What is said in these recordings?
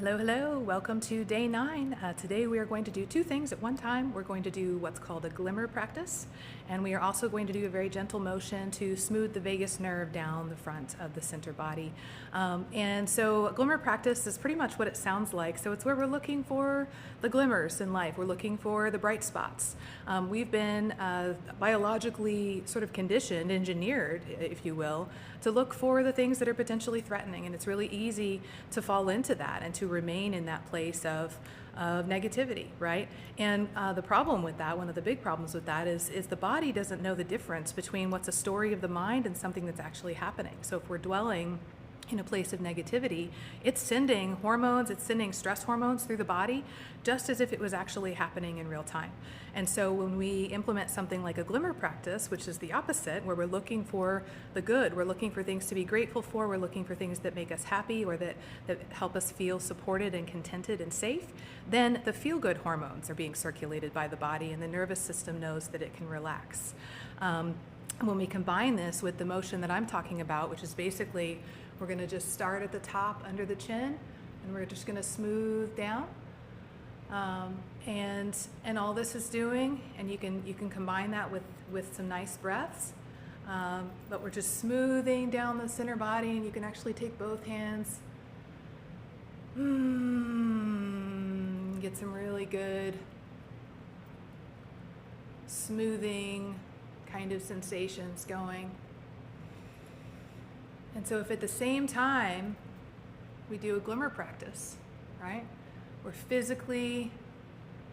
Hello, hello. Welcome to day 9. Today we are going to do two things at one time. We're going to do what's called a glimmer practice, and we are also going to do a very gentle motion to smooth the vagus nerve down the front of the center body. And so a glimmer practice is pretty much what it sounds like. So it's where we're looking for the glimmers in life. We're looking for the bright spots. We've been biologically sort of conditioned, engineered, if you will, to look for the things that are potentially threatening. And it's really easy to fall into that and to remain in that place of negativity, right? And the problem with that, one of the big problems with that is the body doesn't know the difference between what's a story of the mind and something that's actually happening. So if we're dwelling in a place of negativity, it's sending hormones, it's sending stress hormones through the body just as if it was actually happening in real time. And so when we implement something like a glimmer practice, which is the opposite, where we're looking for the good, we're looking for things to be grateful for, we're looking for things that make us happy or that help us feel supported and contented and safe, then the feel-good hormones are being circulated by the body and the nervous system knows that it can relax. When we combine this with the motion that I'm talking about, which is basically we're going to just start at the top under the chin and we're just going to smooth down. And all this is doing, and you can combine that with some nice breaths, but we're just smoothing down the center body, and you can actually take both hands, get some really good smoothing kind of sensations going. And so if at the same time we do a glimmer practice, right? We're physically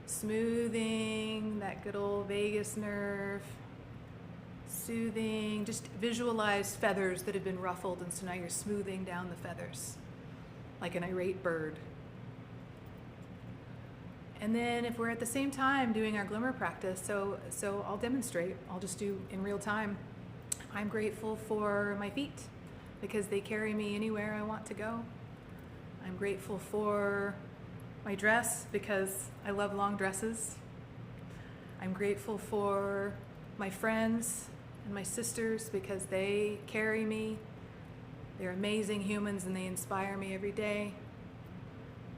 smoothing that good old vagus nerve, soothing, just visualize feathers that have been ruffled, and so now you're smoothing down the feathers like an irate bird. And then if we're at the same time doing our glimmer practice, so I'll demonstrate, I'll just do in real time. I'm grateful for my feet because they carry me anywhere I want to go. I'm grateful for my dress because I love long dresses. I'm grateful for my friends and my sisters because they carry me. They're amazing humans and they inspire me every day.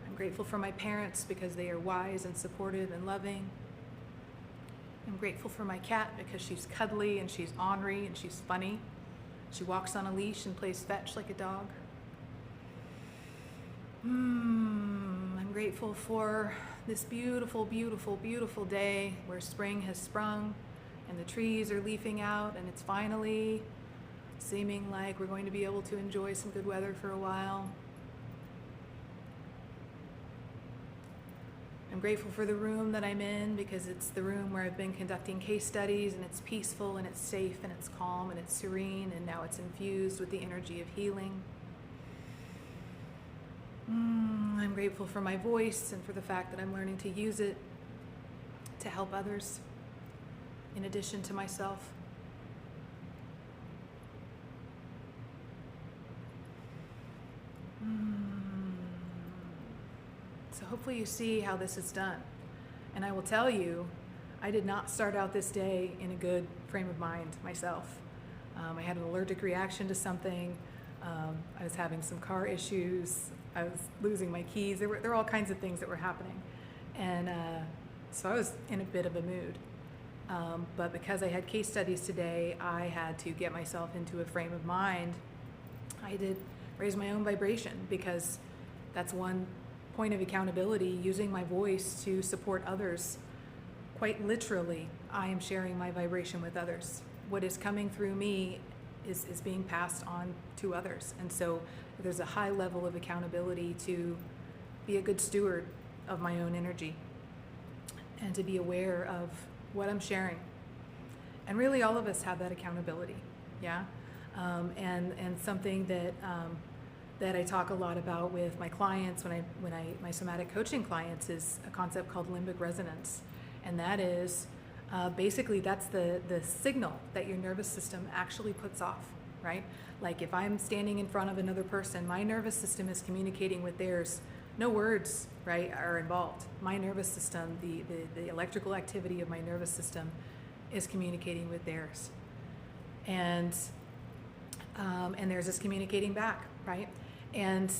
I'm grateful for my parents because they are wise and supportive and loving. I'm grateful for my cat because she's cuddly and she's ornery and she's funny. She walks on a leash and plays fetch like a dog. I'm grateful for this beautiful, beautiful, beautiful day where spring has sprung and the trees are leafing out and it's finally seeming like we're going to be able to enjoy some good weather for a while. I'm grateful for the room that I'm in because it's the room where I've been conducting case studies, and it's peaceful and it's safe and it's calm and it's serene, and now it's infused with the energy of healing. I'm grateful for my voice and for the fact that I'm learning to use it to help others in addition to myself. So hopefully you see how this is done. And I will tell you, I did not start out this day in a good frame of mind myself. I had an allergic reaction to something. I was having some car issues. I was losing my keys. There were all kinds of things that were happening. And so I was in a bit of a mood. But because I had case studies today, I had to get myself into a frame of mind. I did raise my own vibration because that's one point of accountability, using my voice to support others. Quite literally, I am sharing my vibration with others. What is coming through me is being passed on to others. And so there's a high level of accountability to be a good steward of my own energy and to be aware of what I'm sharing. And really all of us have that accountability, yeah? And something that I talk a lot about with my clients my somatic coaching clients is a concept called limbic resonance. And that is basically that's the signal that your nervous system actually puts off, right? Like if I'm standing in front of another person, my nervous system is communicating with theirs. No words, right, are involved. My nervous system, the electrical activity of my nervous system is communicating with theirs. And theirs is communicating back, right? And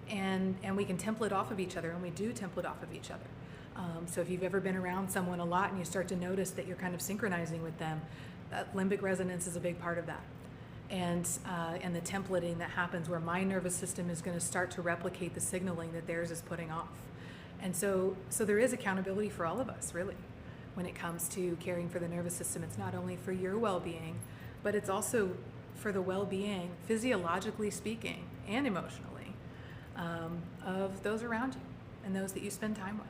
and we can template off of each other, and we do template off of each other. So if you've ever been around someone a lot and you start to notice that you're kind of synchronizing with them, that limbic resonance is a big part of that. And the templating that happens where my nervous system is going to start to replicate the signaling that theirs is putting off. And so there is accountability for all of us, really, when it comes to caring for the nervous system. It's not only for your well-being, but it's also for the well-being, physiologically speaking and emotionally, of those around you and those that you spend time with.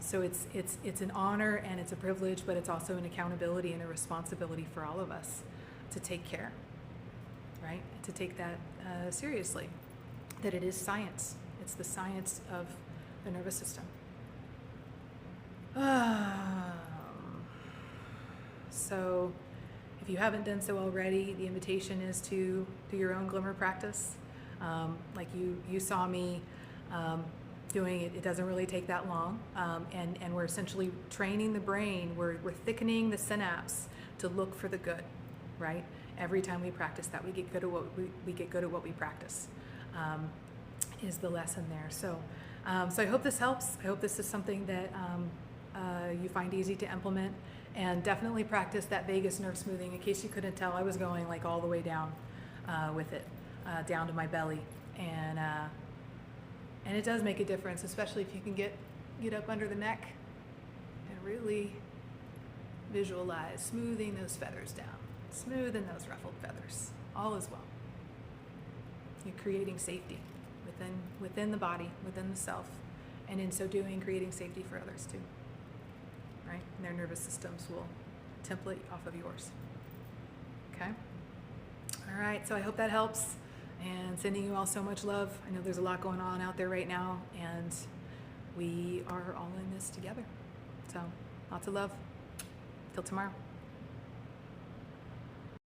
So it's an honor and it's a privilege, but it's also an accountability and a responsibility for all of us to take care, right? To take that seriously, that it is science. It's the science of the nervous system. So if you haven't done so already, the invitation is to do your own glimmer practice. Like you saw me doing it. It doesn't really take that long. And we're essentially training the brain. We're thickening the synapse to look for the good, right? Every time we practice that, we get good at what we practice, is the lesson there. So I hope this helps. I hope this is something that you find easy to implement, and definitely practice that vagus nerve smoothing. In case you couldn't tell, I was going like all the way down with it, down to my belly, and it does make a difference, especially if you can get up under the neck and really visualize smoothing those feathers down, smoothing those ruffled feathers. All is well. You're creating safety within the body, within the self, and in so doing, creating safety for others too. Right? And their nervous systems will template off of yours. Okay? All right, so I hope that helps, and sending you all so much love. I know there's a lot going on out there right now, and we are all in this together. So lots of love. Till tomorrow.